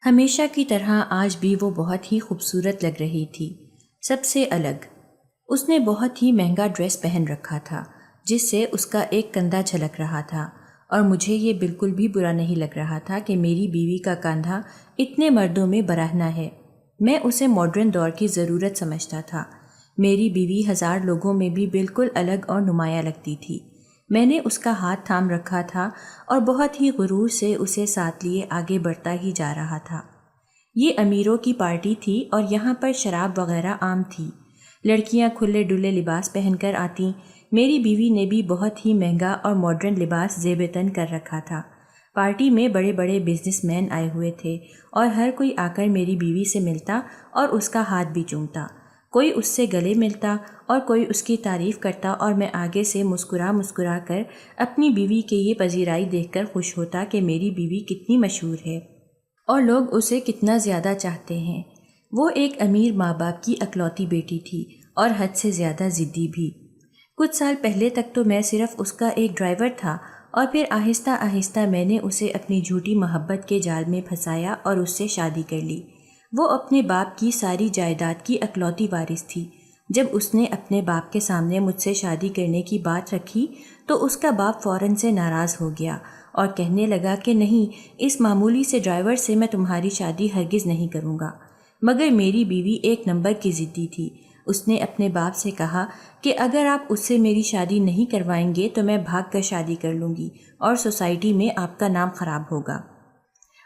ہمیشہ کی طرح آج بھی وہ بہت ہی خوبصورت لگ رہی تھی، سب سے الگ۔ اس نے بہت ہی مہنگا ڈریس پہن رکھا تھا جس سے اس کا ایک کندھا جھلک رہا تھا، اور مجھے یہ بالکل بھی برا نہیں لگ رہا تھا کہ میری بیوی کا کندھا اتنے مردوں میں براہنا ہے۔ میں اسے ماڈرن دور کی ضرورت سمجھتا تھا۔ میری بیوی ہزار لوگوں میں بھی بالکل الگ اور نمایاں لگتی تھی۔ میں نے اس کا ہاتھ تھام رکھا تھا اور بہت ہی غرور سے اسے ساتھ لیے آگے بڑھتا ہی جا رہا تھا۔ یہ امیروں کی پارٹی تھی اور یہاں پر شراب وغیرہ عام تھی۔ لڑکیاں کھلے ڈلے لباس پہن کر آتیں۔ میری بیوی نے بھی بہت ہی مہنگا اور ماڈرن لباس زیب تن کر رکھا تھا۔ پارٹی میں بڑے بڑے بزنس مین آئے ہوئے تھے اور ہر کوئی آ کر میری بیوی سے ملتا اور اس کا ہاتھ بھی چومتا۔ کوئی اس سے گلے ملتا اور کوئی اس کی تعریف کرتا، اور میں آگے سے مسکرا کر اپنی بیوی کے یہ پذیرائی دیکھ کر خوش ہوتا کہ میری بیوی کتنی مشہور ہے اور لوگ اسے کتنا زیادہ چاہتے ہیں۔ وہ ایک امیر ماں باپ کی اکلوتی بیٹی تھی اور حد سے زیادہ ضدی بھی۔ کچھ سال پہلے تک تو میں صرف اس کا ایک ڈرائیور تھا، اور پھر آہستہ آہستہ میں نے اسے اپنی جھوٹی محبت کے جال میں پھنسایا اور اس سے شادی کر لی۔ وہ اپنے باپ کی ساری جائیداد کی اکلوتی وارث تھی۔ جب اس نے اپنے باپ کے سامنے مجھ سے شادی کرنے کی بات رکھی تو اس کا باپ فوراً سے ناراض ہو گیا اور کہنے لگا کہ نہیں، اس معمولی سے ڈرائیور سے میں تمہاری شادی ہرگز نہیں کروں گا۔ مگر میری بیوی ایک نمبر کی ضدی تھی۔ اس نے اپنے باپ سے کہا کہ اگر آپ اس سے میری شادی نہیں کروائیں گے تو میں بھاگ کر شادی کر لوں گی اور سوسائٹی میں آپ کا نام خراب ہوگا۔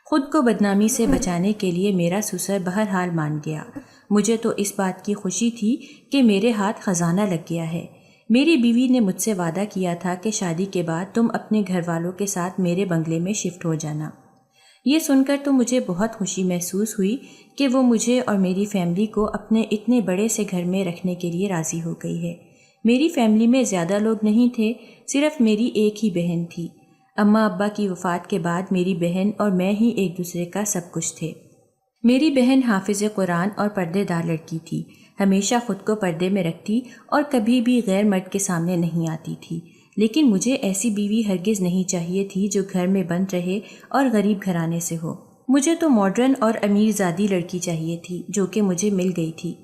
خود کو بدنامی سے بچانے کے لیے میرا سسر بہرحال مان گیا۔ مجھے تو اس بات کی خوشی تھی کہ میرے ہاتھ خزانہ لگ گیا ہے۔ میری بیوی نے مجھ سے وعدہ کیا تھا کہ شادی کے بعد تم اپنے گھر والوں کے ساتھ میرے بنگلے میں شفٹ ہو جانا۔ یہ سن کر تو مجھے بہت خوشی محسوس ہوئی کہ وہ مجھے اور میری فیملی کو اپنے اتنے بڑے سے گھر میں رکھنے کے لیے راضی ہو گئی ہے۔ میری فیملی میں زیادہ لوگ نہیں تھے، صرف میری ایک ہی بہن تھی۔ اماں ابا کی وفات کے بعد میری بہن اور میں ہی ایک دوسرے کا سب کچھ تھے۔ میری بہن حافظ قرآن اور پردے دار لڑکی تھی، ہمیشہ خود کو پردے میں رکھتی اور کبھی بھی غیر مرد کے سامنے نہیں آتی تھی۔ لیکن مجھے ایسی بیوی ہرگز نہیں چاہیے تھی جو گھر میں بند رہے اور غریب گھرانے سے ہو۔ مجھے تو ماڈرن اور امیر زادی لڑکی چاہیے تھی، جو کہ مجھے مل گئی تھی۔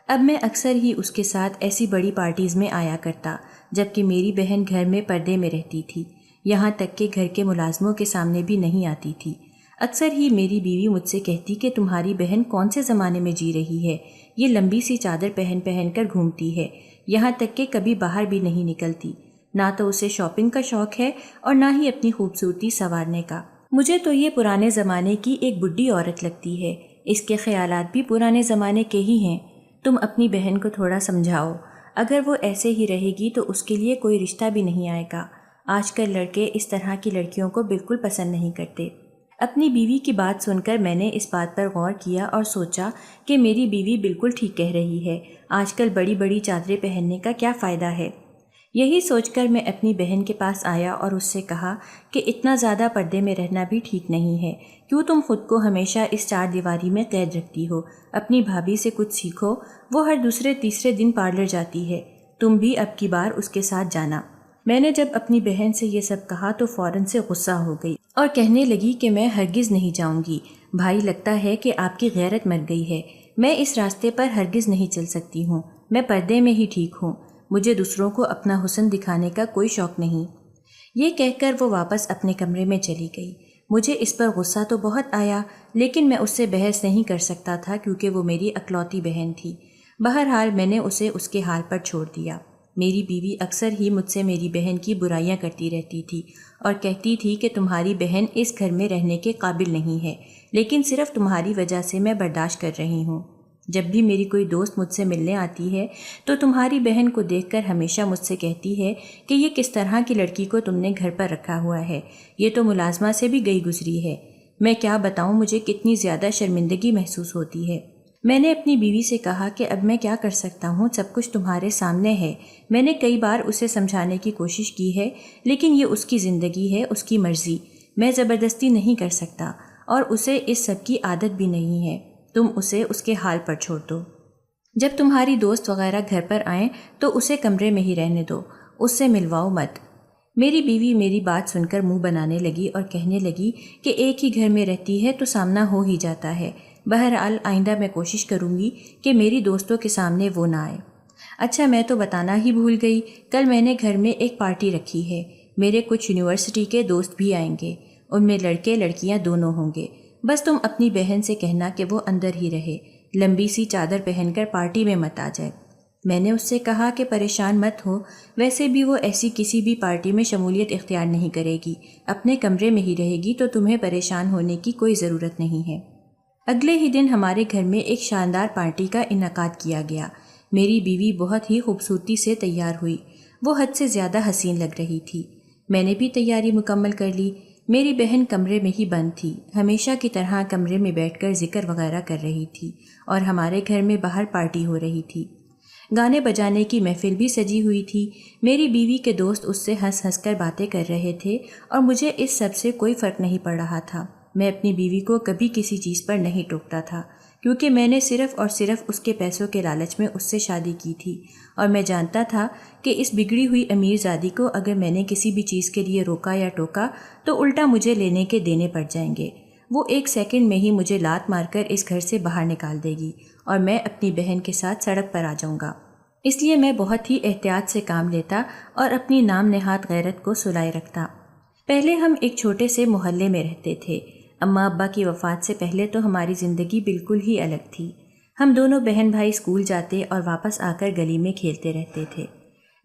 اب میں اکثر ہی اس کے ساتھ ایسی بڑی پارٹیز میں آیا کرتا، جبکہ میری بہن گھر میں پردے میں رہتی تھی، یہاں تک کہ گھر کے ملازموں کے سامنے بھی نہیں آتی تھی۔ اکثر ہی میری بیوی مجھ سے کہتی کہ تمہاری بہن کون سے زمانے میں جی رہی ہے، یہ لمبی سی چادر پہن پہن کر گھومتی ہے، یہاں تک کہ کبھی باہر بھی نہیں نکلتی۔ نہ تو اسے شاپنگ کا شوق ہے اور نہ ہی اپنی خوبصورتی سنوارنے کا۔ مجھے تو یہ پرانے زمانے کی ایک بڈھی عورت لگتی ہے، اس کے خیالات بھی پرانے زمانے کے ہی ہیں۔ تم اپنی بہن کو تھوڑا سمجھاؤ، اگر وہ ایسے ہی رہے گی تو اس کے لیے کوئی رشتہ بھی نہیں آئے گا۔ آج کل لڑکے اس طرح کی لڑکیوں کو بالکل پسند نہیں کرتے۔ اپنی بیوی کی بات سن کر میں نے اس بات پر غور کیا اور سوچا کہ میری بیوی بالکل ٹھیک کہہ رہی ہے، آج کل بڑی بڑی چادریں پہننے کا کیا فائدہ ہے۔ یہی سوچ کر میں اپنی بہن کے پاس آیا اور اس سے کہا کہ اتنا زیادہ پردے میں رہنا بھی ٹھیک نہیں ہے۔ کیوں تم خود کو ہمیشہ اس چار دیواری میں قید رکھتی ہو؟ اپنی بھابھی سے کچھ سیکھو، وہ ہر دوسرے تیسرے دن پارلر جاتی ہے، تم بھی اب کی بار اس کے ساتھ جانا۔ میں نے جب اپنی بہن سے یہ سب کہا تو فوراً سے غصہ ہو گئی اور کہنے لگی کہ میں ہرگز نہیں جاؤں گی۔ بھائی، لگتا ہے کہ آپ کی غیرت مر گئی ہے، میں اس راستے پر ہرگز نہیں چل سکتی ہوں، میں پردے میں ہی ٹھیک ہوں، مجھے دوسروں کو اپنا حسن دکھانے کا کوئی شوق نہیں۔ یہ کہہ کر وہ واپس اپنے کمرے میں چلی گئی۔ مجھے اس پر غصہ تو بہت آیا، لیکن میں اس سے بحث نہیں کر سکتا تھا کیونکہ وہ میری اکلوتی بہن تھی۔ بہرحال میں نے اسے اس کے حال پر چھوڑ دیا۔ میری بیوی اکثر ہی مجھ سے میری بہن کی برائیاں کرتی رہتی تھی اور کہتی تھی کہ تمہاری بہن اس گھر میں رہنے کے قابل نہیں ہے، لیکن صرف تمہاری وجہ سے میں برداشت کر رہی ہوں۔ جب بھی میری کوئی دوست مجھ سے ملنے آتی ہے تو تمہاری بہن کو دیکھ کر ہمیشہ مجھ سے کہتی ہے کہ یہ کس طرح کی لڑکی کو تم نے گھر پر رکھا ہوا ہے، یہ تو ملازمہ سے بھی گئی گزری ہے۔ میں کیا بتاؤں مجھے کتنی زیادہ شرمندگی محسوس ہوتی ہے۔ میں نے اپنی بیوی سے کہا کہ اب میں کیا کر سکتا ہوں، سب کچھ تمہارے سامنے ہے۔ میں نے کئی بار اسے سمجھانے کی کوشش کی ہے، لیکن یہ اس کی زندگی ہے، اس کی مرضی، میں زبردستی نہیں کر سکتا، اور اسے اس سب کی عادت بھی نہیں ہے۔ تم اسے اس کے حال پر چھوڑ دو۔ جب تمہاری دوست وغیرہ گھر پر آئیں تو اسے کمرے میں ہی رہنے دو، اس سے ملواؤ مت۔ میری بیوی میری بات سن کر منہ بنانے لگی اور کہنے لگی کہ ایک ہی گھر میں رہتی ہے تو سامنا ہو ہی جاتا ہے، بہرحال آئندہ میں کوشش کروں گی کہ میری دوستوں کے سامنے وہ نہ آئے۔ اچھا، میں تو بتانا ہی بھول گئی، کل میں نے گھر میں ایک پارٹی رکھی ہے، میرے کچھ یونیورسٹی کے دوست بھی آئیں گے، ان میں لڑکے لڑکیاں دونوں ہوں گے۔ بس تم اپنی بہن سے کہنا کہ وہ اندر ہی رہے، لمبی سی چادر پہن کر پارٹی میں مت آ جائے۔ میں نے اس سے کہا کہ پریشان مت ہو، ویسے بھی وہ ایسی کسی بھی پارٹی میں شمولیت اختیار نہیں کرے گی، اپنے کمرے میں ہی رہے گی، تو تمہیں پریشان ہونے کی کوئی ضرورت نہیں ہے۔ اگلے ہی دن ہمارے گھر میں ایک شاندار پارٹی کا انعقاد کیا گیا۔ میری بیوی بہت ہی خوبصورتی سے تیار ہوئی، وہ حد سے زیادہ حسین لگ رہی تھی۔ میں نے بھی تیاری مکمل کر لی۔ میری بہن کمرے میں ہی بند تھی، ہمیشہ کی طرح کمرے میں بیٹھ کر ذکر وغیرہ کر رہی تھی، اور ہمارے گھر میں باہر پارٹی ہو رہی تھی۔ گانے بجانے کی محفل بھی سجی ہوئی تھی۔ میری بیوی کے دوست اس سے ہنس ہنس کر باتیں کر رہے تھے، اور مجھے اس سب سے کوئی فرق نہیں پڑ رہا تھا۔ میں اپنی بیوی کو کبھی کسی چیز پر نہیں ٹوکتا تھا، کیونکہ میں نے صرف اور صرف اس کے پیسوں کے لالچ میں اس سے شادی کی تھی، اور میں جانتا تھا کہ اس بگڑی ہوئی امیر زادی کو اگر میں نے کسی بھی چیز کے لیے روکا یا ٹوکا تو الٹا مجھے لینے کے دینے پڑ جائیں گے۔ وہ ایک سیکنڈ میں ہی مجھے لات مار کر اس گھر سے باہر نکال دے گی، اور میں اپنی بہن کے ساتھ سڑک پر آ جاؤں گا۔ اس لیے میں بہت ہی احتیاط سے کام لیتا اور اپنی نام نہاد غیرت کو سلائے رکھتا۔ پہلے ہم ایک چھوٹے سے محلے میں رہتے تھے۔ اماں ابا کی وفات سے پہلے تو ہماری زندگی بالکل ہی الگ تھی۔ ہم دونوں بہن بھائی اسکول جاتے اور واپس آ کر گلی میں کھیلتے رہتے تھے۔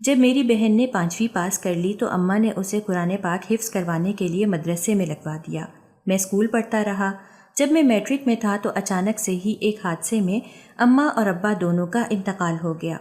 جب میری بہن نے 5ویں پاس کر لی تو اماں نے اسے قرآن پاک حفظ کروانے کے لیے مدرسے میں لگوا دیا۔ میں اسکول پڑھتا رہا۔ جب میں میٹرک میں تھا تو اچانک سے ہی ایک حادثے میں اماں اور ابا دونوں کا انتقال ہو گیا۔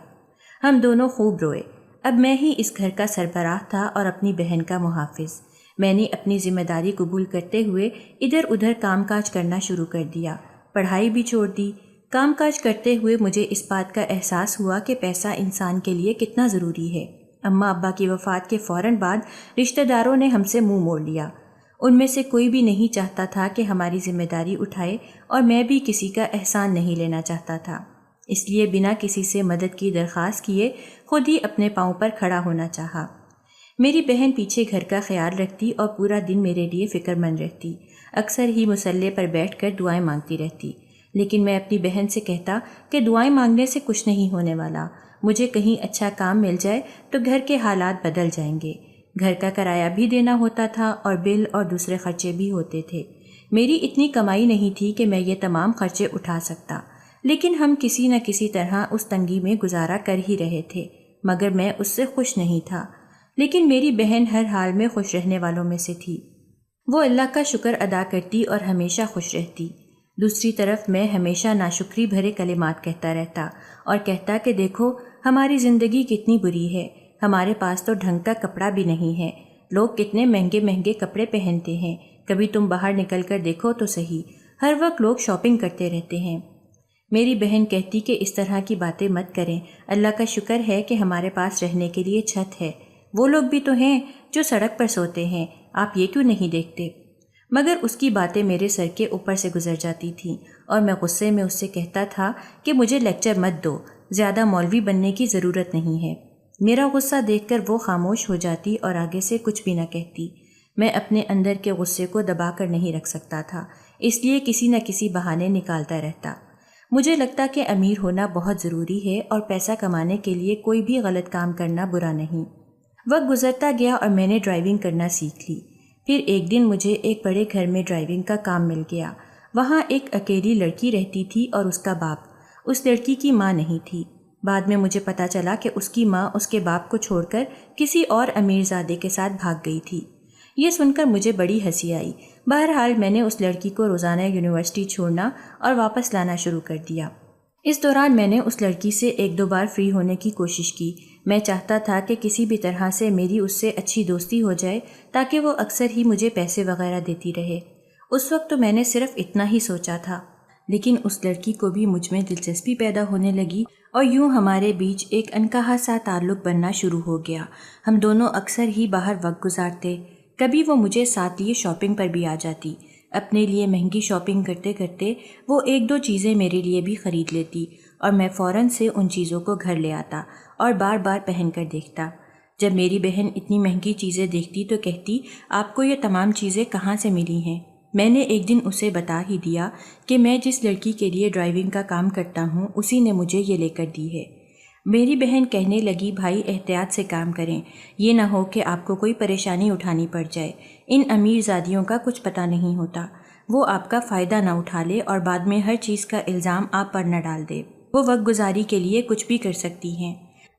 ہم دونوں خوب روئے۔ اب میں ہی اس گھر کا سربراہ تھا اور اپنی بہن کا محافظ۔ میں نے اپنی ذمہ داری قبول کرتے ہوئے ادھر ادھر کام کاج کرنا شروع کر دیا، پڑھائی بھی چھوڑ دی۔ کام کاج کرتے ہوئے مجھے اس بات کا احساس ہوا کہ پیسہ انسان کے لیے کتنا ضروری ہے۔ اماں ابا کی وفات کے فوراً بعد رشتہ داروں نے ہم سے منہ موڑ لیا۔ ان میں سے کوئی بھی نہیں چاہتا تھا کہ ہماری ذمہ داری اٹھائے، اور میں بھی کسی کا احسان نہیں لینا چاہتا تھا۔ اس لیے بنا کسی سے مدد کی درخواست کیے خود ہی اپنے پاؤں پر کھڑا ہونا چاہا۔ میری بہن پیچھے گھر کا خیال رکھتی اور پورا دن میرے لیے فکر مند رہتی، اکثر ہی مصلے پر بیٹھ کر دعائیں مانگتی رہتی، لیکن میں اپنی بہن سے کہتا کہ دعائیں مانگنے سے کچھ نہیں ہونے والا، مجھے کہیں اچھا کام مل جائے تو گھر کے حالات بدل جائیں گے۔ گھر کا کرایہ بھی دینا ہوتا تھا اور بل اور دوسرے خرچے بھی ہوتے تھے۔ میری اتنی کمائی نہیں تھی کہ میں یہ تمام خرچے اٹھا سکتا، لیکن ہم کسی نہ کسی طرح اس تنگی میں گزارا کر ہی رہے تھے، مگر میں اس سے خوش نہیں تھا۔ لیکن میری بہن ہر حال میں خوش رہنے والوں میں سے تھی۔ وہ اللہ کا شکر ادا کرتی اور ہمیشہ خوش رہتی۔ دوسری طرف میں ہمیشہ ناشکری بھرے کلمات کہتا رہتا اور کہتا کہ دیکھو ہماری زندگی کتنی بری ہے، ہمارے پاس تو ڈھنگ کا کپڑا بھی نہیں ہے، لوگ کتنے مہنگے مہنگے کپڑے پہنتے ہیں، کبھی تم باہر نکل کر دیکھو تو صحیح، ہر وقت لوگ شاپنگ کرتے رہتے ہیں۔ میری بہن کہتی کہ اس طرح کی باتیں مت کریں، اللہ کا شکر ہے کہ ہمارے پاس رہنے کے لیے چھت ہے، وہ لوگ بھی تو ہیں جو سڑک پر سوتے ہیں، آپ یہ کیوں نہیں دیکھتے؟ مگر اس کی باتیں میرے سر کے اوپر سے گزر جاتی تھیں، اور میں غصے میں اس سے کہتا تھا کہ مجھے لیکچر مت دو، زیادہ مولوی بننے کی ضرورت نہیں ہے۔ میرا غصہ دیکھ کر وہ خاموش ہو جاتی اور آگے سے کچھ بھی نہ کہتی۔ میں اپنے اندر کے غصے کو دبا کر نہیں رکھ سکتا تھا، اس لیے کسی نہ کسی بہانے نکالتا رہتا۔ مجھے لگتا کہ امیر ہونا بہت ضروری ہے اور پیسہ کمانے کے لیے کوئی بھی غلط کام کرنا برا نہیں۔ وقت گزرتا گیا اور میں نے ڈرائیونگ کرنا سیکھ لی۔ پھر ایک دن مجھے ایک بڑے گھر میں ڈرائیونگ کا کام مل گیا۔ وہاں ایک اکیلی لڑکی رہتی تھی اور اس کا باپ۔ اس لڑکی کی ماں نہیں تھی۔ بعد میں مجھے پتہ چلا کہ اس کی ماں اس کے باپ کو چھوڑ کر کسی اور امیر زادے کے ساتھ بھاگ گئی تھی۔ یہ سن کر مجھے بڑی ہنسی آئی۔ بہرحال میں نے اس لڑکی کو روزانہ یونیورسٹی چھوڑنا اور واپس لانا شروع کر دیا۔ اس دوران میں نے اس لڑکی سے 1-2 بار فری ہونے کی کوشش کی۔ میں چاہتا تھا کہ کسی بھی طرح سے میری اس سے اچھی دوستی ہو جائے تاکہ وہ اکثر ہی مجھے پیسے وغیرہ دیتی رہے۔ اس وقت تو میں نے صرف اتنا ہی سوچا تھا، لیکن اس لڑکی کو بھی مجھ میں دلچسپی پیدا ہونے لگی اور یوں ہمارے بیچ ایک انکہا سا تعلق بننا شروع ہو گیا۔ ہم دونوں اکثر ہی باہر وقت گزارتے، کبھی وہ مجھے ساتھ لیے شاپنگ پر بھی آ جاتی۔ اپنے لیے مہنگی شاپنگ کرتے کرتے وہ 1-2 چیزیں میرے لیے بھی خرید لیتی اور میں فوراً سے ان چیزوں کو گھر لے آتا اور بار بار پہن کر دیکھتا۔ جب میری بہن اتنی مہنگی چیزیں دیکھتی تو کہتی آپ کو یہ تمام چیزیں کہاں سے ملی ہیں؟ میں نے ایک دن اسے بتا ہی دیا کہ میں جس لڑکی کے لیے ڈرائیونگ کا کام کرتا ہوں اسی نے مجھے یہ لے کر دی ہے۔ میری بہن کہنے لگی بھائی احتیاط سے کام کریں، یہ نہ ہو کہ آپ کو کوئی پریشانی اٹھانی پڑ جائے، ان امیر زادیوں کا کچھ پتہ نہیں ہوتا، وہ آپ کا فائدہ نہ اٹھا لے اور بعد میں ہر چیز کا الزام آپ پر نہ ڈال دے، وہ وقت گزاری کے لیے کچھ بھی کر سکتی ہیں۔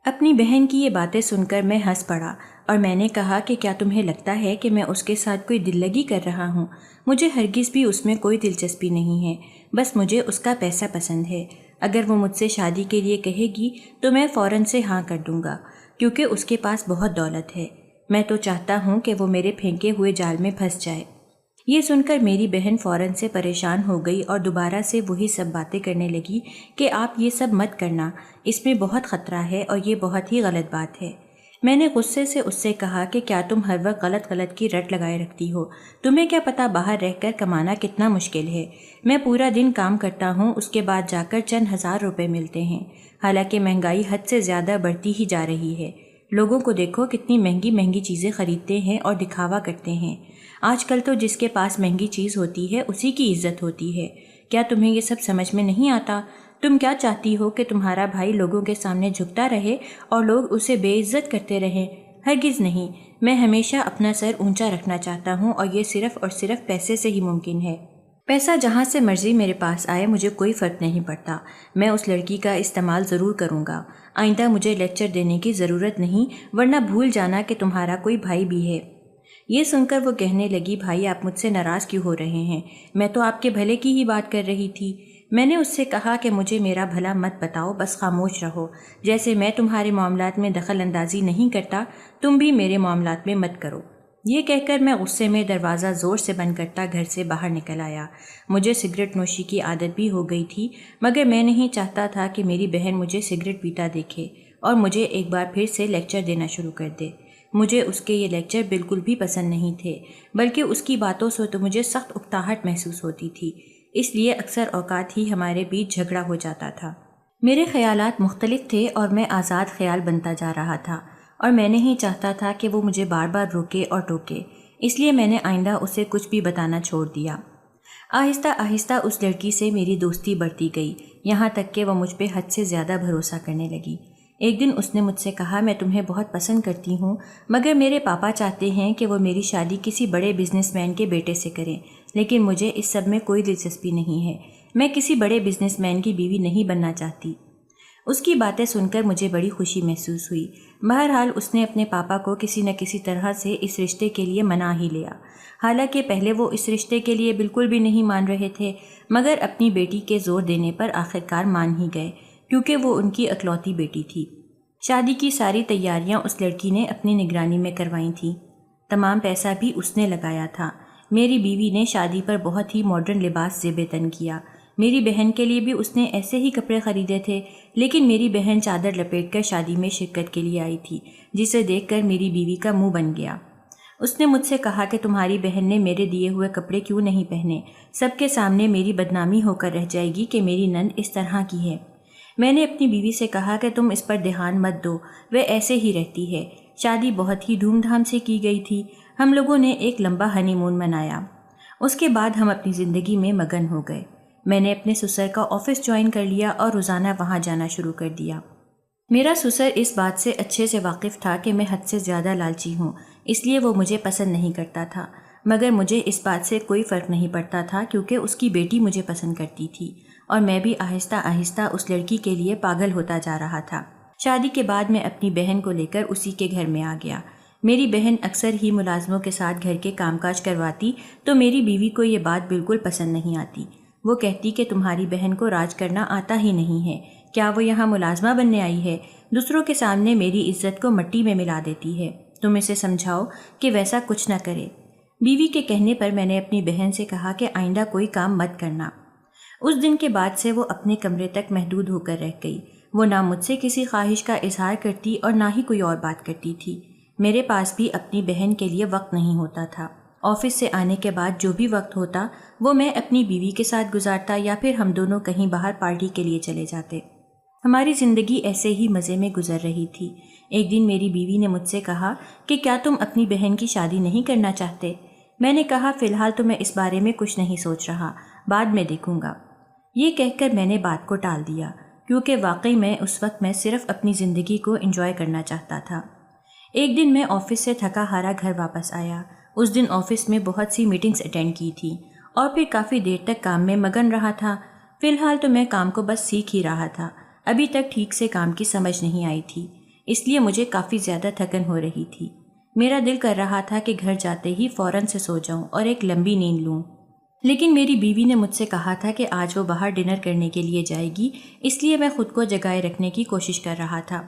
اپنی بہن کی یہ باتیں سن کر میں ہنس پڑا اور میں نے کہا کہ کیا تمہیں لگتا ہے کہ میں اس کے ساتھ کوئی دل لگی کر رہا ہوں؟ مجھے ہرگز بھی اس میں کوئی دلچسپی نہیں ہے، بس مجھے اس کا پیسہ پسند ہے۔ اگر وہ مجھ سے شادی کے لیے کہے گی تو میں فوراً سے ہاں کر دوں گا، کیونکہ اس کے پاس بہت دولت ہے۔ میں تو چاہتا ہوں کہ وہ میرے پھینکے ہوئے جال میں پھنس جائے۔ یہ سن کر میری بہن فوراً سے پریشان ہو گئی اور دوبارہ سے وہی سب باتیں کرنے لگی کہ آپ یہ سب مت کرنا، اس میں بہت خطرہ ہے اور یہ بہت ہی غلط بات ہے۔ میں نے غصے سے اس سے کہا کہ کیا تم ہر وقت غلط کی رٹ لگائے رکھتی ہو؟ تمہیں کیا پتہ باہر رہ کر کمانا کتنا مشکل ہے؟ میں پورا دن کام کرتا ہوں، اس کے بعد جا کر چند ہزار روپے ملتے ہیں، حالانکہ مہنگائی حد سے زیادہ بڑھتی ہی جا رہی ہے۔ لوگوں کو دیکھو کتنی مہنگی مہنگی چیزیں خریدتے ہیں اور دکھاوا کرتے ہیں۔ آج کل تو جس کے پاس مہنگی چیز ہوتی ہے اسی کی عزت ہوتی ہے۔ کیا تمہیں یہ سب سمجھ میں نہیں آتا؟ تم کیا چاہتی ہو کہ تمہارا بھائی لوگوں کے سامنے جھکتا رہے اور لوگ اسے بے عزت کرتے رہیں؟ ہرگز نہیں، میں ہمیشہ اپنا سر اونچا رکھنا چاہتا ہوں اور یہ صرف اور صرف پیسے سے ہی ممکن ہے۔ پیسہ جہاں سے مرضی میرے پاس آئے مجھے کوئی فرق نہیں پڑتا، میں اس لڑکی کا استعمال ضرور کروں گا۔ آئندہ مجھے لیکچر دینے کی ضرورت نہیں، ورنہ بھول جانا کہ تمہارا کوئی بھائی بھی ہے۔ یہ سن کر وہ کہنے لگی بھائی آپ مجھ سے ناراض کیوں ہو رہے ہیں؟ میں تو آپ کے بھلے کی ہی بات کر رہی تھی۔ میں نے اس سے کہا کہ مجھے میرا بھلا مت بتاؤ، بس خاموش رہو۔ جیسے میں تمہارے معاملات میں دخل اندازی نہیں کرتا، تم بھی میرے معاملات میں مت کرو۔ یہ کہہ کر میں غصے میں دروازہ زور سے بند کرتا گھر سے باہر نکل آیا۔ مجھے سگریٹ نوشی کی عادت بھی ہو گئی تھی، مگر میں نہیں چاہتا تھا کہ میری بہن مجھے سگریٹ پیتا دیکھے اور مجھے ایک بار پھر سے لیکچر دینا شروع کر دے۔ مجھے اس کے یہ لیکچر بالکل بھی پسند نہیں تھے، بلکہ اس کی باتوں سے تو مجھے سخت اکتاہٹ محسوس ہوتی تھی، اس لیے اکثر اوقات ہی ہمارے بیچ جھگڑا ہو جاتا تھا۔ میرے خیالات مختلف تھے اور میں آزاد خیال بنتا جا رہا تھا، اور میں نہیں چاہتا تھا کہ وہ مجھے بار بار روکے اور ٹوکے، اس لیے میں نے آئندہ اسے کچھ بھی بتانا چھوڑ دیا۔ آہستہ آہستہ اس لڑکی سے میری دوستی بڑھتی گئی، یہاں تک کہ وہ مجھ پہ حد سے زیادہ بھروسہ کرنے لگی۔ ایک دن اس نے مجھ سے کہا میں تمہیں بہت پسند کرتی ہوں، مگر میرے پاپا چاہتے ہیں کہ وہ میری شادی کسی بڑے بزنس مین کے بیٹے سے کریں، لیکن مجھے اس سب میں کوئی دلچسپی نہیں ہے، میں کسی بڑے بزنس مین کی بیوی نہیں بننا چاہتی۔ اس کی باتیں سن کر مجھے بڑی خوشی محسوس ہوئی۔ بہرحال اس نے اپنے پاپا کو کسی نہ کسی طرح سے اس رشتے کے لیے منا ہی لیا، حالانکہ پہلے وہ اس رشتے کے لیے بالکل بھی نہیں مان رہے تھے، مگر اپنی بیٹی کے زور دینے پر آخرکار مان ہی گئے، کیونکہ وہ ان کی اکلوتی بیٹی تھی۔ شادی کی ساری تیاریاں اس لڑکی نے اپنی نگرانی میں کروائی تھیں، تمام پیسہ بھی اس نے لگایا تھا۔ میری بیوی نے شادی پر بہت ہی ماڈرن لباس زیب تن کیا، میری بہن کے لیے بھی اس نے ایسے ہی کپڑے خریدے تھے، لیکن میری بہن چادر لپیٹ کر شادی میں شرکت کے لیے آئی تھی، جسے دیکھ کر میری بیوی کا منہ بن گیا۔ اس نے مجھ سے کہا کہ تمہاری بہن نے میرے دیے ہوئے کپڑے کیوں نہیں پہنے، سب کے سامنے میری بدنامی ہو کر رہ جائے گی کہ میری نند اس طرح کی ہے۔ میں نے اپنی بیوی سے کہا کہ تم اس پر دھیان مت دو، وہ ایسے ہی رہتی ہے۔ شادی بہت ہی دھوم دھام سے کی گئی تھی، ہم لوگوں نے ایک لمبا ہنی مون منایا، اس کے بعد ہم اپنی زندگی میں مگن ہو گئے۔ میں نے اپنے سسر کا آفس جوائن کر لیا اور روزانہ وہاں جانا شروع کر دیا۔ میرا سسر اس بات سے اچھے سے واقف تھا کہ میں حد سے زیادہ لالچی ہوں، اس لیے وہ مجھے پسند نہیں کرتا تھا، مگر مجھے اس بات سے کوئی فرق نہیں پڑتا تھا کیونکہ اس کی بیٹی مجھے پسند کرتی تھی، اور میں بھی آہستہ آہستہ اس لڑکی کے لیے پاگل ہوتا جا رہا تھا۔ شادی کے بعد میں اپنی بہن کو لے کر اسی کے گھر میں آ گیا۔ میری بہن اکثر ہی ملازموں کے ساتھ گھر کے کام کاج کرواتی، تو میری بیوی کو یہ بات بالکل پسند نہیں آتی۔ وہ کہتی کہ تمہاری بہن کو راج کرنا آتا ہی نہیں ہے، کیا وہ یہاں ملازمہ بننے آئی ہے؟ دوسروں کے سامنے میری عزت کو مٹی میں ملا دیتی ہے، تم اسے سمجھاؤ کہ ویسا کچھ نہ کرے۔ بیوی کے کہنے پر میں نے اپنی بہن سے کہا کہ آئندہ کوئی کام مت کرنا۔ اس دن کے بعد سے وہ اپنے کمرے تک محدود ہو کر رہ گئی، وہ نہ مجھ سے کسی خواہش کا اظہار کرتی اور نہ ہی کوئی اور بات کرتی تھی۔ میرے پاس بھی اپنی بہن کے لیے وقت نہیں ہوتا تھا۔ آفس سے آنے کے بعد جو بھی وقت ہوتا وہ میں اپنی بیوی کے ساتھ گزارتا یا پھر ہم دونوں کہیں باہر پارٹی کے لیے چلے جاتے۔ ہماری زندگی ایسے ہی مزے میں گزر رہی تھی۔ ایک دن میری بیوی نے مجھ سے کہا کہ کیا تم اپنی بہن کی شادی نہیں کرنا چاہتے؟ میں نے کہا فی الحال تو میں اس بارے میں کچھ نہیں سوچ رہا، بعد میں دیکھوں گا۔ یہ کہہ کر میں نے بات کو ٹال دیا، کیونکہ واقعی میں اس وقت میں صرف اپنی زندگی کو انجوائے کرنا چاہتا تھا۔ ایک دن میں آفس سے تھکا ہارا گھر واپس آیا۔ اس دن آفس میں بہت سی میٹنگز اٹینڈ کی تھی اور پھر کافی دیر تک کام میں مگن رہا تھا۔ فی الحال تو میں کام کو بس سیکھ ہی رہا تھا، ابھی تک ٹھیک سے کام کی سمجھ نہیں آئی تھی، اس لیے مجھے کافی زیادہ تھکن ہو رہی تھی۔ میرا دل کر رہا تھا کہ گھر جاتے ہی فوراً سے سو جاؤں اور ایک لمبی نیند لوں، لیکن میری بیوی نے مجھ سے کہا تھا کہ آج وہ باہر ڈنر کرنے کے لیے جائے گی، اس لیے میں خود کو جگائے رکھنے کی کوشش کر رہا تھا۔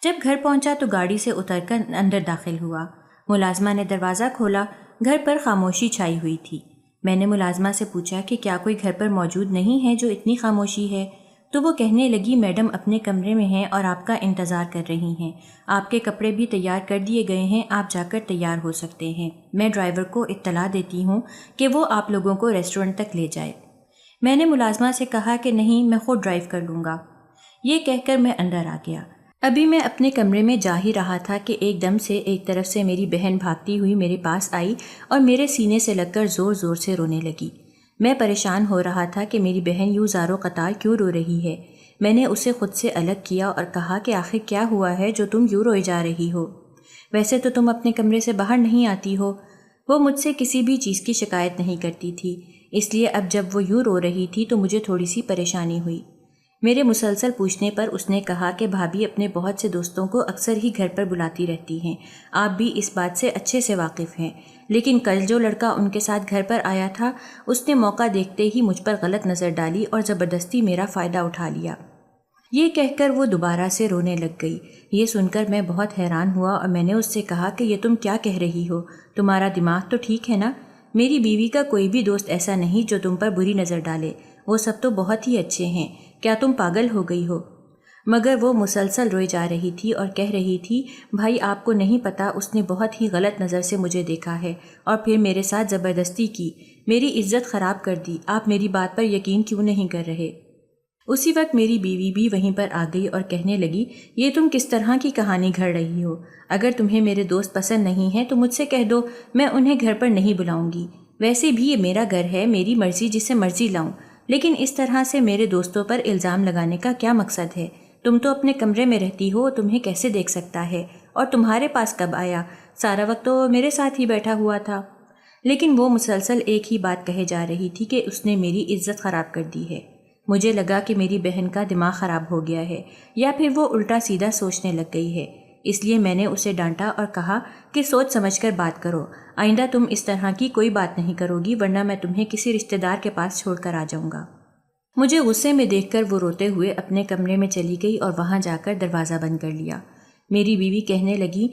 جب گھر پہنچا تو گاڑی سے اتر کر اندر داخل ہوا۔ ملازمہ نے دروازہ کھولا، گھر پر خاموشی چھائی ہوئی تھی۔ میں نے ملازمہ سے پوچھا کہ کیا کوئی گھر پر موجود نہیں ہے جو اتنی خاموشی ہے؟ تو وہ کہنے لگی میڈم اپنے کمرے میں ہیں اور آپ کا انتظار کر رہی ہیں، آپ کے کپڑے بھی تیار کر دیے گئے ہیں، آپ جا کر تیار ہو سکتے ہیں، میں ڈرائیور کو اطلاع دیتی ہوں کہ وہ آپ لوگوں کو ریسٹورنٹ تک لے جائے۔ میں نے ملازمہ سے کہا کہ نہیں، میں خود ڈرائیو کر لوں گا۔ یہ کہہ کر میں اندر آ گیا۔ ابھی میں اپنے کمرے میں جا ہی رہا تھا کہ ایک دم سے ایک طرف سے میری بہن بھاگتی ہوئی میرے پاس آئی اور میرے سینے سے لگ کر زور زور سے رونے لگی۔ میں پریشان ہو رہا تھا کہ میری بہن یوں زار و قطار کیوں رو رہی ہے۔ میں نے اسے خود سے الگ کیا اور کہا کہ آخر کیا ہوا ہے جو تم یوں روئے جا رہی ہو؟ ویسے تو تم اپنے کمرے سے باہر نہیں آتی ہو۔ وہ مجھ سے کسی بھی چیز کی شکایت نہیں کرتی تھی، اس لیے اب جب وہ یوں رو رہی تھی تو مجھے تھوڑی سی پریشانی ہوئی۔ میرے مسلسل پوچھنے پر اس نے کہا کہ بھابھی اپنے بہت سے دوستوں کو اکثر ہی گھر پر بلاتی رہتی ہیں، آپ بھی اس بات سے اچھے سے واقف ہیں، لیکن کل جو لڑکا ان کے ساتھ گھر پر آیا تھا اس نے موقع دیکھتے ہی مجھ پر غلط نظر ڈالی اور زبردستی میرا فائدہ اٹھا لیا۔ یہ کہہ کر وہ دوبارہ سے رونے لگ گئی۔ یہ سن کر میں بہت حیران ہوا اور میں نے اس سے کہا کہ یہ تم کیا کہہ رہی ہو؟ تمہارا دماغ تو ٹھیک ہے نا؟ میری بیوی کا کوئی بھی دوست ایسا نہیں جو تم پر بری نظر ڈالے، وہ سب تو بہت ہی اچھے ہیں، کیا تم پاگل ہو گئی ہو؟ مگر وہ مسلسل روئی جا رہی تھی اور کہہ رہی تھی بھائی آپ کو نہیں پتا، اس نے بہت ہی غلط نظر سے مجھے دیکھا ہے اور پھر میرے ساتھ زبردستی کی، میری عزت خراب کر دی، آپ میری بات پر یقین کیوں نہیں کر رہے؟ اسی وقت میری بیوی بھی وہیں پر آ گئی اور کہنے لگی یہ تم کس طرح کی کہانی گھڑ رہی ہو؟ اگر تمہیں میرے دوست پسند نہیں ہیں تو مجھ سے کہہ دو، میں انہیں گھر پر نہیں بلاؤں گی، ویسے بھی یہ میرا گھر ہے، میری مرضی جسے مرضی لاؤں، لیکن اس طرح سے میرے دوستوں پر الزام لگانے کا کیا مقصد ہے؟ تم تو اپنے کمرے میں رہتی ہو، تمہیں کیسے دیکھ سکتا ہے؟ اور تمہارے پاس کب آیا؟ سارا وقت تو میرے ساتھ ہی بیٹھا ہوا تھا۔ لیکن وہ مسلسل ایک ہی بات کہے جا رہی تھی کہ اس نے میری عزت خراب کر دی ہے۔ مجھے لگا کہ میری بہن کا دماغ خراب ہو گیا ہے یا پھر وہ الٹا سیدھا سوچنے لگ گئی ہے، اس لیے میں نے اسے ڈانٹا اور کہا کہ سوچ سمجھ کر بات کرو، آئندہ تم اس طرح کی کوئی بات نہیں کرو گی ورنہ میں تمہیں کسی رشتہ دار کے پاس چھوڑ کر آ جاؤں گا۔ مجھے غصے میں دیکھ کر وہ روتے ہوئے اپنے کمرے میں چلی گئی اور وہاں جا کر دروازہ بند کر لیا۔ میری بیوی کہنے لگی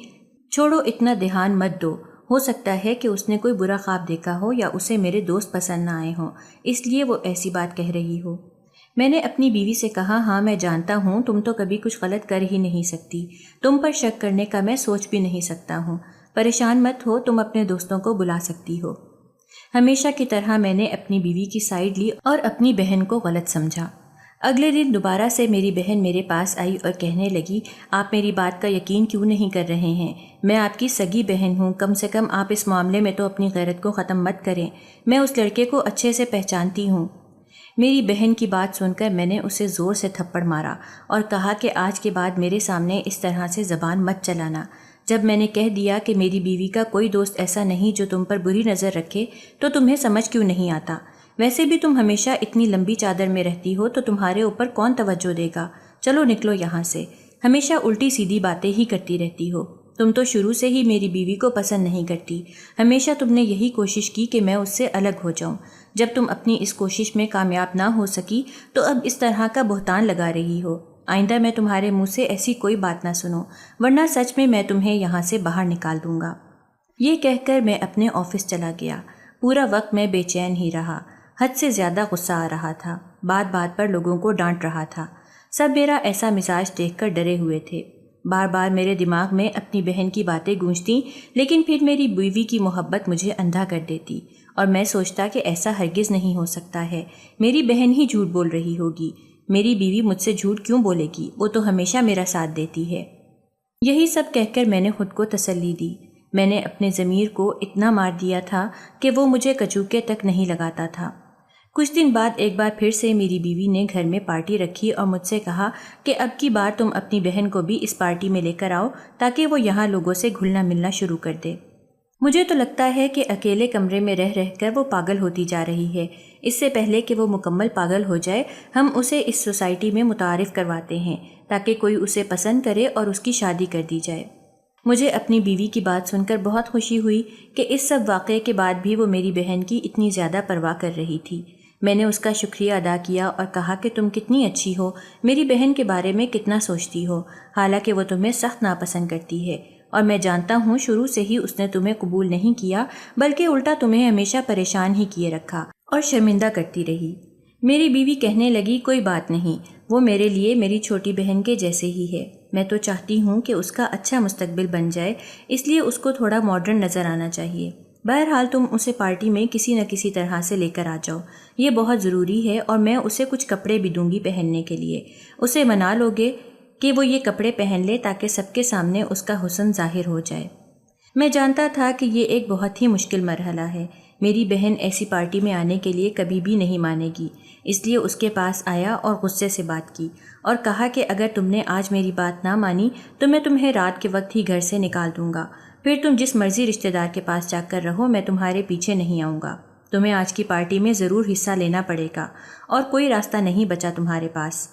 چھوڑو، اتنا دھیان مت دو، ہو سکتا ہے کہ اس نے کوئی برا خواب دیکھا ہو یا اسے میرے دوست پسند نہ آئے ہوں، اس لیے وہ ایسی بات کہہ رہی ہو۔ میں نے اپنی بیوی سے کہا ہاں میں جانتا ہوں تم تو کبھی کچھ غلط کر ہی نہیں سکتی، تم پر شک کرنے کا میں سوچ بھی نہیں سکتا ہوں، پریشان مت ہو، تم اپنے دوستوں کو بلا سکتی ہو۔ ہمیشہ کی طرح میں نے اپنی بیوی کی سائیڈ لی اور اپنی بہن کو غلط سمجھا۔ اگلے دن دوبارہ سے میری بہن میرے پاس آئی اور کہنے لگی آپ میری بات کا یقین کیوں نہیں کر رہے ہیں؟ میں آپ کی سگی بہن ہوں، کم سے کم آپ اس معاملے میں تو اپنی غیرت کو ختم مت کریں، میں اس لڑکے کو اچھے سے پہچانتی ہوں۔ میری بہن کی بات سن کر میں نے اسے زور سے تھپڑ مارا اور کہا کہ آج کے بعد میرے سامنے اس طرح سے زبان مت چلانا۔ جب میں نے کہہ دیا کہ میری بیوی کا کوئی دوست ایسا نہیں جو تم پر بری نظر رکھے تو تمہیں سمجھ کیوں نہیں آتا؟ ویسے بھی تم ہمیشہ اتنی لمبی چادر میں رہتی ہو تو تمہارے اوپر کون توجہ دے گا؟ چلو نکلو یہاں سے، ہمیشہ الٹی سیدھی باتیں ہی کرتی رہتی ہو، تم تو شروع سے ہی میری بیوی کو پسند نہیں کرتی، ہمیشہ تم نے یہی کوشش کی کہ میں اس سے الگ ہو جاؤں، جب تم اپنی اس کوشش میں کامیاب نہ ہو سکی تو اب اس طرح کا بہتان لگا رہی ہو۔ آئندہ میں تمہارے منہ سے ایسی کوئی بات نہ سنوں ورنہ سچ میں تمہیں یہاں سے باہر نکال دوں گا۔ یہ کہہ کر میں اپنے آفس چلا گیا۔ پورا وقت میں بے چین ہی رہا، حد سے زیادہ غصہ آ رہا تھا، بات بات پر لوگوں کو ڈانٹ رہا تھا، سب میرا ایسا مزاج دیکھ کر ڈرے ہوئے تھے۔ بار بار میرے دماغ میں اپنی بہن کی باتیں گونجتیں، لیکن پھر میری بیوی کی محبت مجھے اندھا کر دیتی اور میں سوچتا کہ ایسا ہرگز نہیں ہو سکتا ہے، میری بہن ہی جھوٹ بول رہی ہوگی، میری بیوی مجھ سے جھوٹ کیوں بولے گی؟ وہ تو ہمیشہ میرا ساتھ دیتی ہے۔ یہی سب کہہ کر میں نے خود کو تسلی دی۔ میں نے اپنے ضمیر کو اتنا مار دیا تھا کہ وہ مجھے کچوکے تک نہیں لگاتا تھا۔ کچھ دن بعد ایک بار پھر سے میری بیوی نے گھر میں پارٹی رکھی اور مجھ سے کہا کہ اب کی بار تم اپنی بہن کو بھی اس پارٹی میں لے کر آؤ تاکہ وہ یہاں لوگوں سے گھلنا ملنا شروع کر دے۔ مجھے تو لگتا ہے کہ اکیلے کمرے میں رہ رہ کر وہ پاگل ہوتی جا رہی ہے۔ اس سے پہلے کہ وہ مکمل پاگل ہو جائے ہم اسے اس سوسائٹی میں متعارف کرواتے ہیں تاکہ کوئی اسے پسند کرے اور اس کی شادی کر دی جائے۔ مجھے اپنی بیوی کی بات سن کر بہت خوشی ہوئی کہ اس سب واقعے کے بعد بھی وہ میری بہن کی اتنی زیادہ پرواہ کر رہی تھی۔ میں نے اس کا شکریہ ادا کیا اور کہا کہ تم کتنی اچھی ہو، میری بہن کے بارے میں کتنا سوچتی ہو، حالانکہ وہ تمہیں سخت ناپسند کرتی ہے اور میں جانتا ہوں شروع سے ہی اس نے تمہیں قبول نہیں کیا بلکہ الٹا تمہیں ہمیشہ پریشان ہی کیے رکھا اور شرمندہ کرتی رہی۔ میری بیوی کہنے لگی کوئی بات نہیں، وہ میرے لیے میری چھوٹی بہن کے جیسے ہی ہے۔ میں تو چاہتی ہوں کہ اس کا اچھا مستقبل بن جائے، اس لیے اس کو تھوڑا ماڈرن نظر آنا چاہیے۔ بہرحال تم اسے پارٹی میں کسی نہ کسی طرح سے لے کر آ جاؤ، یہ بہت ضروری ہے، اور میں اسے کچھ کپڑے بھی دوں گی پہننے کے لیے۔ اسے منا لو گے کہ وہ یہ کپڑے پہن لے تاکہ سب کے سامنے اس کا حسن ظاہر ہو جائے۔ میں جانتا تھا کہ یہ ایک بہت ہی مشکل مرحلہ ہے۔ میری بہن ایسی پارٹی میں آنے کے لیے کبھی بھی نہیں مانے گی، اس لیے اس کے پاس آیا اور غصے سے بات کی اور کہا کہ اگر تم نے آج میری بات نہ مانی تو میں تمہیں رات کے وقت ہی گھر سے نکال دوں گا، پھر تم جس مرضی رشتہ دار کے پاس جا کر رہو، میں تمہارے پیچھے نہیں آؤں گا۔ تمہیں آج کی پارٹی میں ضرور حصہ لینا پڑے گا اور کوئی راستہ نہیں بچا تمہارے پاس۔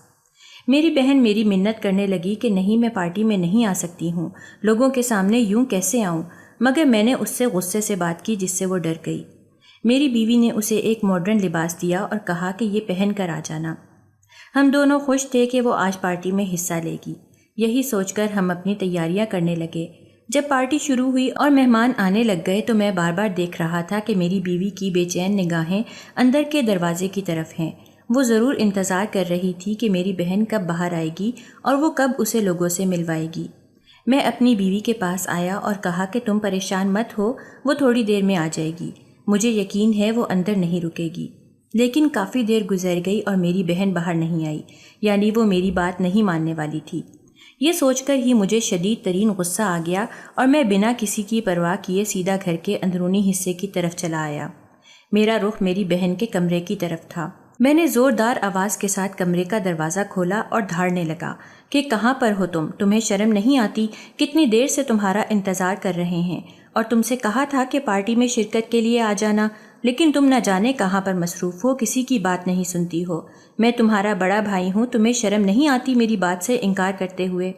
میری بہن میری منت کرنے لگی کہ نہیں، میں پارٹی میں نہیں آ سکتی ہوں، لوگوں کے سامنے یوں کیسے آؤں، مگر میں نے اس سے غصے سے بات کی جس سے وہ ڈر گئی۔ میری بیوی نے اسے ایک ماڈرن لباس دیا اور کہا کہ یہ پہن کر آ جانا۔ ہم دونوں خوش تھے کہ وہ آج پارٹی میں حصہ لے گی۔ یہی سوچ کر ہم اپنی تیاریاں کرنے لگے۔ جب پارٹی شروع ہوئی اور مہمان آنے لگ گئے تو میں بار بار دیکھ رہا تھا کہ میری بیوی کی بے چین نگاہیں اندر کے دروازے کی طرف ہیں۔ وہ ضرور انتظار کر رہی تھی کہ میری بہن کب باہر آئے گی اور وہ کب اسے لوگوں سے ملوائے گی۔ میں اپنی بیوی کے پاس آیا اور کہا کہ تم پریشان مت ہو، وہ تھوڑی دیر میں آ جائے گی، مجھے یقین ہے وہ اندر نہیں رکے گی۔ لیکن کافی دیر گزر گئی اور میری بہن باہر نہیں آئی، یعنی وہ میری بات نہیں ماننے والی تھی۔ یہ سوچ کر ہی مجھے شدید ترین غصہ آ گیا اور میں بنا کسی کی پرواہ کیے سیدھا گھر کے اندرونی حصے کی طرف چلا آیا۔ میرا رخ میری بہن کے کمرے کی طرف تھا۔ میں نے زوردار آواز کے ساتھ کمرے کا دروازہ کھولا اور دھاڑنے لگا کہ کہاں پر ہو تم؟ تمہیں شرم نہیں آتی؟ کتنی دیر سے تمہارا انتظار کر رہے ہیں اور تم سے کہا تھا کہ پارٹی میں شرکت کے لیے آ جانا، لیکن تم نہ جانے کہاں پر مصروف ہو، کسی کی بات نہیں سنتی ہو۔ میں تمہارا بڑا بھائی ہوں، تمہیں شرم نہیں آتی میری بات سے انکار کرتے ہوئے؟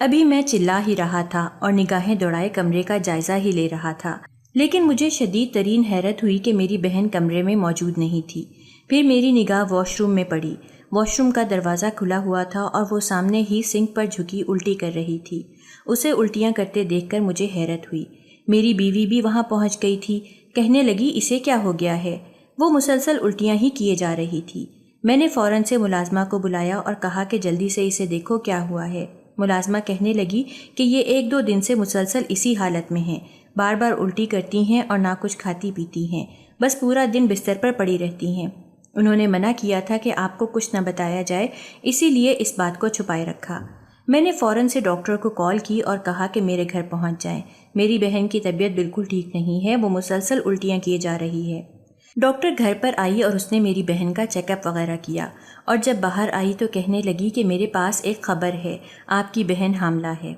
ابھی میں چلا ہی رہا تھا اور نگاہیں دوڑائے کمرے کا جائزہ ہی لے رہا تھا، لیکن مجھے شدید ترین حیرت ہوئی کہ میری بہن کمرے میں موجود نہیں تھی۔ پھر میری نگاہ واش روم میں پڑی۔ واش روم کا دروازہ کھلا ہوا تھا اور وہ سامنے ہی سنک پر جھکی الٹی کر رہی تھی۔ اسے الٹیاں کرتے دیکھ کر مجھے حیرت ہوئی۔ میری بیوی بھی وہاں پہنچ گئی تھی۔ کہنے لگی اسے کیا ہو گیا ہے؟ وہ مسلسل الٹیاں ہی کیے جا رہی تھی۔ میں نے فوراً سے ملازمہ کو بلایا اور کہا کہ جلدی سے اسے دیکھو کیا ہوا ہے۔ ملازمہ کہنے لگی کہ یہ 1-2 دن سے مسلسل اسی حالت میں ہیں، بار بار الٹی کرتی ہیں اور نہ کچھ کھاتی پیتی ہیں، بس پورا دن بستر پر پڑی رہتی ہیں۔ انہوں نے منع کیا تھا کہ آپ کو کچھ نہ بتایا جائے، اسی لیے اس بات کو چھپائے رکھا۔ میں نے فوراً سے ڈاکٹر کو کال کی اور کہا کہ میرے گھر پہنچ جائیں، میری بہن کی طبیعت بالکل ٹھیک نہیں ہے، وہ مسلسل الٹیاں کیے جا رہی ہے۔ ڈاکٹر گھر پر آئی اور اس نے میری بہن کا چیک اپ وغیرہ کیا، اور جب باہر آئی تو کہنے لگی کہ میرے پاس ایک خبر ہے، آپ کی بہن حاملہ ہے۔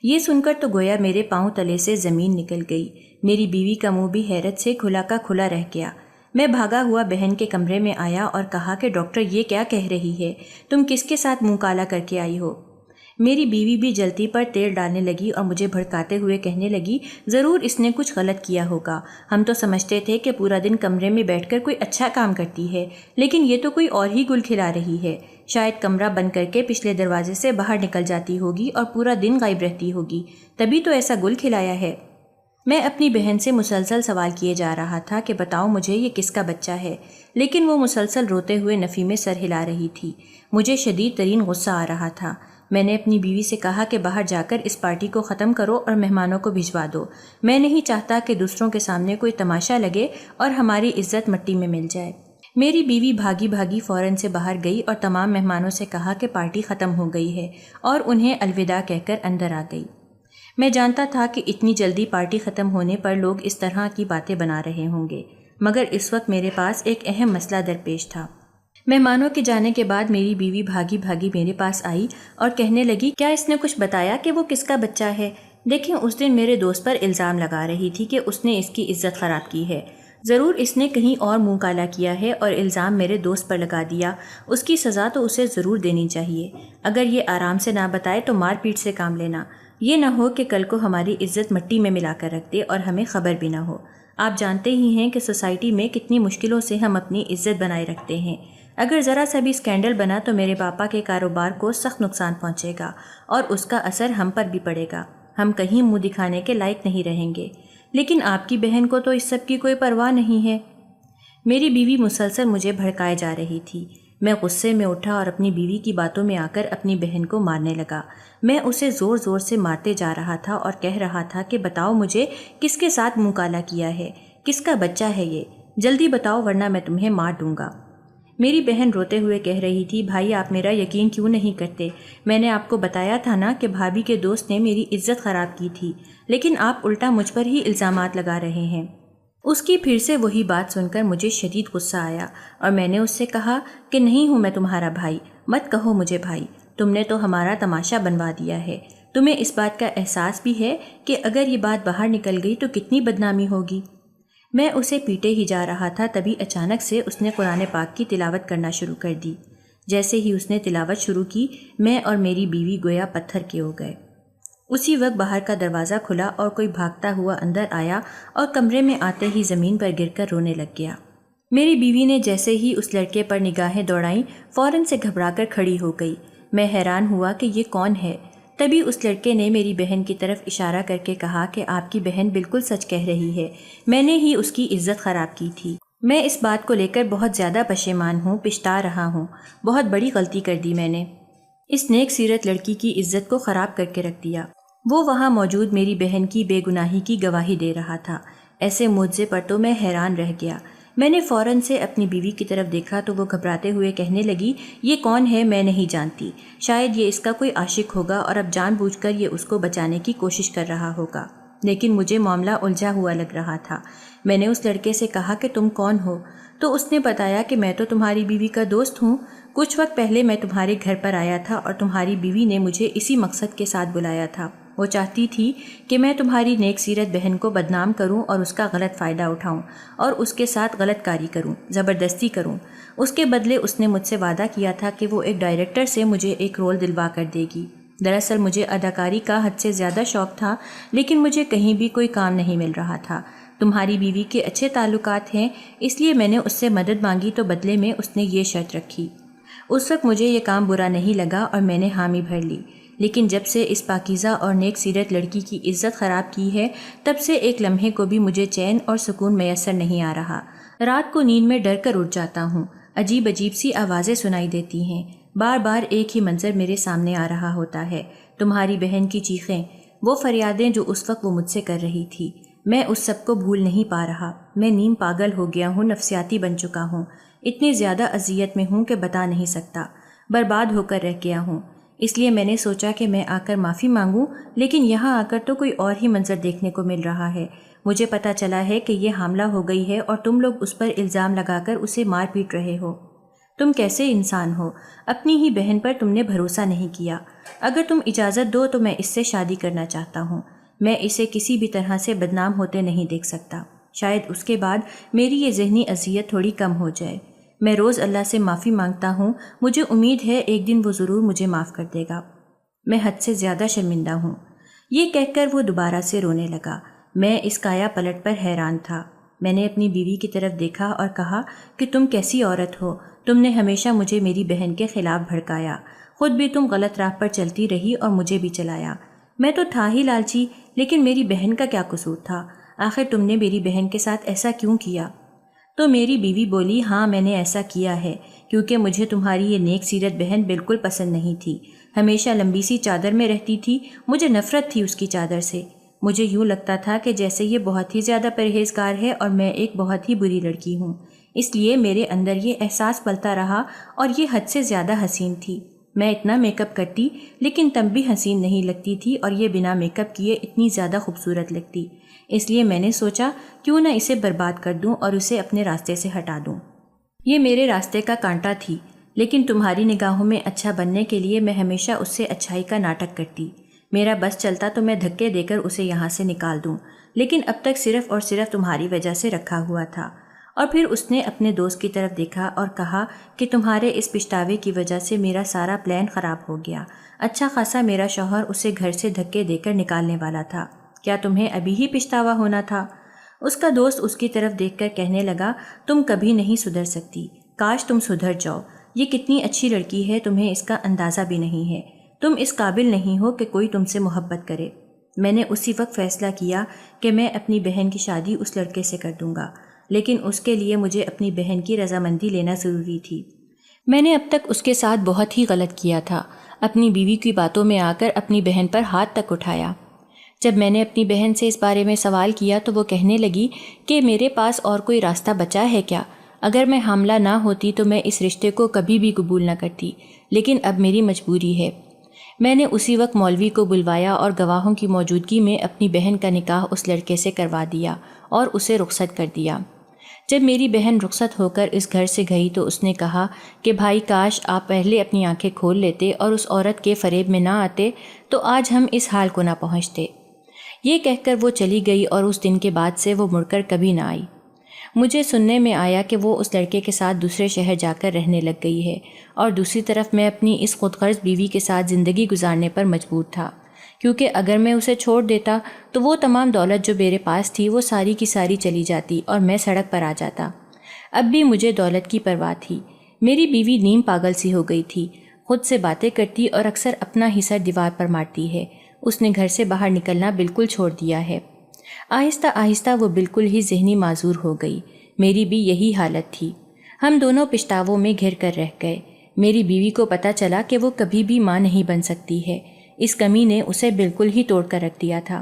یہ سن کر تو گویا میرے پاؤں تلے سے زمین نکل گئی۔ میری بیوی کا منہ بھی حیرت سے کھلا کا کھلا رہ گیا۔ میں بھاگا ہوا بہن کے کمرے میں آیا اور کہا کہ ڈاکٹر یہ کیا کہہ رہی ہے؟ تم کس کے ساتھ منہ کالا کر کے آئی ہو؟ میری بیوی بھی جلتی پر تیل ڈالنے لگی اور مجھے بھڑکاتے ہوئے کہنے لگی ضرور اس نے کچھ غلط کیا ہوگا، ہم تو سمجھتے تھے کہ پورا دن کمرے میں بیٹھ کر کوئی اچھا کام کرتی ہے، لیکن یہ تو کوئی اور ہی گل کھلا رہی ہے، شاید کمرہ بند کر کے پچھلے دروازے سے باہر نکل جاتی ہوگی اور پورا دن غائب رہتی ہوگی، تبھی تو ایسا گل کھلایا ہے۔ میں اپنی بہن سے مسلسل سوال کیے جا رہا تھا کہ بتاؤ مجھے یہ کس کا بچہ ہے، لیکن وہ مسلسل روتے ہوئے نفی میں سر ہلا رہی تھی۔ مجھے شدید ترین غصہ آ رہا تھا۔ میں نے اپنی بیوی سے کہا کہ باہر جا کر اس پارٹی کو ختم کرو اور مہمانوں کو بھجوا دو، میں نہیں چاہتا کہ دوسروں کے سامنے کوئی تماشا لگے اور ہماری عزت مٹی میں مل جائے۔ میری بیوی بھاگی بھاگی فوراً سے باہر گئی اور تمام مہمانوں سے کہا کہ پارٹی ختم ہو گئی ہے اور انہیں الوداع کہہ کر اندر آ گئی۔ میں جانتا تھا کہ اتنی جلدی پارٹی ختم ہونے پر لوگ اس طرح کی باتیں بنا رہے ہوں گے، مگر اس وقت میرے پاس ایک اہم مسئلہ درپیش تھا۔ مہمانوں کے جانے کے بعد میری بیوی بھاگی بھاگی میرے پاس آئی اور کہنے لگی، کیا اس نے کچھ بتایا کہ وہ کس کا بچہ ہے؟ دیکھیں، اس دن میرے دوست پر الزام لگا رہی تھی کہ اس نے اس کی عزت خراب کی ہے۔ ضرور اس نے کہیں اور منہ کالا کیا ہے اور الزام میرے دوست پر لگا دیا۔ اس کی سزا تو اسے ضرور دینی چاہیے۔ اگر یہ آرام سے نہ بتائے تو مار پیٹ سے کام لینا، یہ نہ ہو کہ کل کو ہماری عزت مٹی میں ملا کر رکھ دے اور ہمیں خبر بھی نہ ہو۔ آپ جانتے ہی ہیں کہ سوسائٹی میں کتنی مشکلوں سے ہم اپنی عزت بنائے رکھتے ہیں۔ اگر ذرا سا بھی اسکینڈل بنا تو میرے پاپا کے کاروبار کو سخت نقصان پہنچے گا اور اس کا اثر ہم پر بھی پڑے گا۔ ہم کہیں منہ دکھانے کے لائق نہیں رہیں گے۔ لیکن آپ کی بہن کو تو اس سب کی کوئی پرواہ نہیں ہے۔ میری بیوی مسلسل مجھے بھڑکائے جا رہی تھی۔ میں غصے میں اٹھا اور اپنی بیوی کی باتوں میں آ کر اپنی بہن کو مارنے لگا۔ میں اسے زور زور سے مارتے جا رہا تھا اور کہہ رہا تھا کہ بتاؤ مجھے کس کے ساتھ منہ کالا کیا ہے، کس کا بچہ ہے یہ، جلدی بتاؤ ورنہ میں تمہیں مار دوں گا۔ میری بہن روتے ہوئے کہہ رہی تھی، بھائی آپ میرا یقین کیوں نہیں کرتے؟ میں نے آپ کو بتایا تھا نا کہ بھابھی کے دوست نے میری عزت خراب کی تھی، لیکن آپ الٹا مجھ پر ہی الزامات لگا رہے ہیں۔ اس کی پھر سے وہی بات سن کر مجھے شدید غصہ آیا اور میں نے اس سے کہا کہ نہیں ہوں میں تمہارا بھائی، مت کہو مجھے بھائی، تم نے تو ہمارا تماشا بنوا دیا ہے۔ تمہیں اس بات کا احساس بھی ہے کہ اگر یہ بات باہر نکل گئی تو کتنی بدنامی ہوگی۔ میں اسے پیٹے ہی جا رہا تھا، تبھی اچانک سے اس نے قرآن پاک کی تلاوت کرنا شروع کر دی۔ جیسے ہی اس نے تلاوت شروع کی، میں اور میری بیوی گویا پتھر کے ہو گئے۔ اسی وقت باہر کا دروازہ کھلا اور کوئی بھاگتا ہوا اندر آیا اور کمرے میں آتے ہی زمین پر گر کر رونے لگ گیا۔ میری بیوی نے جیسے ہی اس لڑکے پر نگاہیں دوڑائیں، فوراً سے گھبرا کر کھڑی ہو گئی۔ میں حیران ہوا کہ یہ کون ہے۔ تبھی اس لڑکے نے میری بہن کی طرف اشارہ کر کے کہا کہ آپ کی بہن بالکل سچ کہہ رہی ہے، میں نے ہی اس کی عزت خراب کی تھی۔ میں اس بات کو لے کر بہت زیادہ پشیمان ہوں، پچھتا رہا ہوں۔ بہت بڑی غلطی کر دی میں نے، اس نیک سیرت لڑکی کی عزت کو خراب کر کے رکھ دیا۔ وہ وہاں موجود میری بہن کی بے گناہی کی گواہی دے رہا تھا۔ ایسے معجزے پر تو میں حیران رہ گیا۔ میں نے فوراً سے اپنی بیوی کی طرف دیکھا تو وہ گھبراتے ہوئے کہنے لگی، یہ کون ہے؟ میں نہیں جانتی، شاید یہ اس کا کوئی عاشق ہوگا اور اب جان بوجھ کر یہ اس کو بچانے کی کوشش کر رہا ہوگا۔ لیکن مجھے معاملہ الجھا ہوا لگ رہا تھا۔ میں نے اس لڑکے سے کہا کہ تم کون ہو؟ تو اس نے بتایا کہ میں تو تمہاری بیوی کا دوست ہوں۔ کچھ وقت پہلے میں تمہارے گھر پر آیا تھا اور تمہاری بیوی نے مجھے اسی مقصد کے ساتھ بلایا تھا۔ وہ چاہتی تھی کہ میں تمہاری نیک سیرت بہن کو بدنام کروں اور اس کا غلط فائدہ اٹھاؤں اور اس کے ساتھ غلط کاری کروں، زبردستی کروں۔ اس کے بدلے اس نے مجھ سے وعدہ کیا تھا کہ وہ ایک ڈائریکٹر سے مجھے ایک رول دلوا کر دے گی۔ دراصل مجھے اداکاری کا حد سے زیادہ شوق تھا، لیکن مجھے کہیں بھی کوئی کام نہیں مل رہا تھا۔ تمہاری بیوی کے اچھے تعلقات ہیں، اس لیے میں نے اس سے مدد مانگی تو بدلے میں اس نے یہ شرط رکھی۔ اس وقت مجھے یہ کام برا نہیں لگا اور میں نے حامی بھر لی، لیکن جب سے اس پاکیزہ اور نیک سیرت لڑکی کی عزت خراب کی ہے، تب سے ایک لمحے کو بھی مجھے چین اور سکون میسر نہیں آ رہا۔ رات کو نیند میں ڈر کر اٹھ جاتا ہوں، عجیب عجیب سی آوازیں سنائی دیتی ہیں، بار بار ایک ہی منظر میرے سامنے آ رہا ہوتا ہے، تمہاری بہن کی چیخیں، وہ فریادیں جو اس وقت وہ مجھ سے کر رہی تھی۔ میں اس سب کو بھول نہیں پا رہا۔ میں نیم پاگل ہو گیا ہوں، نفسیاتی بن چکا ہوں، اتنی زیادہ اذیت میں ہوں کہ بتا نہیں سکتا، برباد ہو کر رہ گیا ہوں۔ اس لیے میں نے سوچا کہ میں آ کر معافی مانگوں، لیکن یہاں آ کر تو کوئی اور ہی منظر دیکھنے کو مل رہا ہے۔ مجھے پتہ چلا ہے کہ یہ حاملہ ہو گئی ہے اور تم لوگ اس پر الزام لگا کر اسے مار پیٹ رہے ہو۔ تم کیسے انسان ہو؟ اپنی ہی بہن پر تم نے بھروسہ نہیں کیا۔ اگر تم اجازت دو تو میں اس سے شادی کرنا چاہتا ہوں۔ میں اسے کسی بھی طرح سے بدنام ہوتے نہیں دیکھ سکتا۔ شاید اس کے بعد میری یہ ذہنی اذیت تھوڑی کم ہو جائے۔ میں روز اللہ سے معافی مانگتا ہوں، مجھے امید ہے ایک دن وہ ضرور مجھے معاف کر دے گا۔ میں حد سے زیادہ شرمندہ ہوں۔ یہ کہہ کر وہ دوبارہ سے رونے لگا۔ میں اس کایا پلٹ پر حیران تھا۔ میں نے اپنی بیوی کی طرف دیکھا اور کہا کہ تم کیسی عورت ہو؟ تم نے ہمیشہ مجھے میری بہن کے خلاف بھڑکایا، خود بھی تم غلط راہ پر چلتی رہی اور مجھے بھی چلایا۔ میں تو تھا ہی لالچی، لیکن میری بہن کا کیا قصور تھا؟ آخر تم نے میری بہن کے ساتھ ایسا کیوں کیا؟ تو میری بیوی بولی، ہاں میں نے ایسا کیا ہے کیونکہ مجھے تمہاری یہ نیک سیرت بہن بالکل پسند نہیں تھی۔ ہمیشہ لمبی سی چادر میں رہتی تھی، مجھے نفرت تھی اس کی چادر سے۔ مجھے یوں لگتا تھا کہ جیسے یہ بہت ہی زیادہ پرہیزگار ہے اور میں ایک بہت ہی بری لڑکی ہوں۔ اس لیے میرے اندر یہ احساس پلتا رہا اور یہ حد سے زیادہ حسین تھی۔ میں اتنا میک اپ کرتی لیکن تب بھی حسین نہیں لگتی تھی، اور یہ بنا میک اپ کیے اتنی زیادہ خوبصورت لگتی۔ اس لیے میں نے سوچا کیوں نہ اسے برباد کر دوں اور اسے اپنے راستے سے ہٹا دوں۔ یہ میرے راستے کا کانٹا تھی، لیکن تمہاری نگاہوں میں اچھا بننے کے لیے میں ہمیشہ اس سے اچھائی کا ناٹک کرتی۔ میرا بس چلتا تو میں دھکے دے کر اسے یہاں سے نکال دوں، لیکن اب تک صرف اور صرف تمہاری وجہ سے رکھا ہوا تھا۔ اور پھر اس نے اپنے دوست کی طرف دیکھا اور کہا کہ تمہارے اس پچھتاوے کی وجہ سے میرا سارا پلان خراب ہو گیا۔ اچھا خاصا میرا شوہر اسے گھر سے دھکے دے کر نکالنے والا تھا، کیا تمہیں ابھی ہی پچھتاوا ہونا تھا؟ اس کا دوست اس کی طرف دیکھ کر کہنے لگا، تم کبھی نہیں سدھر سکتی، کاش تم سدھر جاؤ۔ یہ کتنی اچھی لڑکی ہے، تمہیں اس کا اندازہ بھی نہیں ہے۔ تم اس قابل نہیں ہو کہ کوئی تم سے محبت کرے۔ میں نے اسی وقت فیصلہ کیا کہ میں اپنی بہن کی شادی اس لڑکے سے کر دوں گا، لیکن اس کے لیے مجھے اپنی بہن کی رضامندی لینا ضروری تھی۔ میں نے اب تک اس کے ساتھ بہت ہی غلط کیا تھا، اپنی بیوی کی باتوں میں آ کر اپنی بہن پر ہاتھ تک اٹھایا۔ جب میں نے اپنی بہن سے اس بارے میں سوال کیا تو وہ کہنے لگی کہ میرے پاس اور کوئی راستہ بچا ہے کیا؟ اگر میں حاملہ نہ ہوتی تو میں اس رشتے کو کبھی بھی قبول نہ کرتی، لیکن اب میری مجبوری ہے۔ میں نے اسی وقت مولوی کو بلوایا اور گواہوں کی موجودگی میں اپنی بہن کا نکاح اس لڑکے سے کروا دیا اور اسے رخصت کر دیا۔ جب میری بہن رخصت ہو کر اس گھر سے گئی تو اس نے کہا کہ بھائی کاش آپ پہلے اپنی آنکھیں کھول لیتے اور اس عورت کے فریب میں نہ آتے تو آج ہم اس حال کو نہ پہنچتے۔ یہ کہہ کر وہ چلی گئی اور اس دن کے بعد سے وہ مڑ کر کبھی نہ آئی۔ مجھے سننے میں آیا کہ وہ اس لڑکے کے ساتھ دوسرے شہر جا کر رہنے لگ گئی ہے، اور دوسری طرف میں اپنی اس خود غرض بیوی کے ساتھ زندگی گزارنے پر مجبور تھا، کیونکہ اگر میں اسے چھوڑ دیتا تو وہ تمام دولت جو میرے پاس تھی وہ ساری کی ساری چلی جاتی اور میں سڑک پر آ جاتا۔ اب بھی مجھے دولت کی پرواہ تھی۔ میری بیوی نیم پاگل سی ہو گئی تھی، خود سے باتیں کرتی اور اکثر اپنا ہی سر دیوار پر مارتی ہے۔ اس نے گھر سے باہر نکلنا بالکل چھوڑ دیا ہے۔ آہستہ آہستہ وہ بالکل ہی ذہنی معذور ہو گئی۔ میری بھی یہی حالت تھی۔ ہم دونوں پچھتاووں میں گھر کر رہ گئے۔ میری بیوی کو پتہ چلا کہ وہ کبھی بھی ماں نہیں بن سکتی ہے۔ اس کمی نے اسے بالکل ہی توڑ کر رکھ دیا تھا۔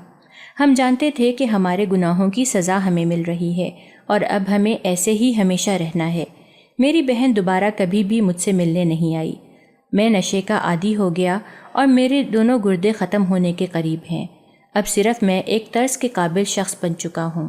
ہم جانتے تھے کہ ہمارے گناہوں کی سزا ہمیں مل رہی ہے، اور اب ہمیں ایسے ہی ہمیشہ رہنا ہے۔ میری بہن دوبارہ کبھی بھی مجھ سے ملنے نہیں آئی۔ میں نشے کا عادی ہو گیا اور میرے دونوں گردے ختم ہونے کے قریب ہیں۔ اب صرف میں ایک طرز کے قابل شخص بن چکا ہوں۔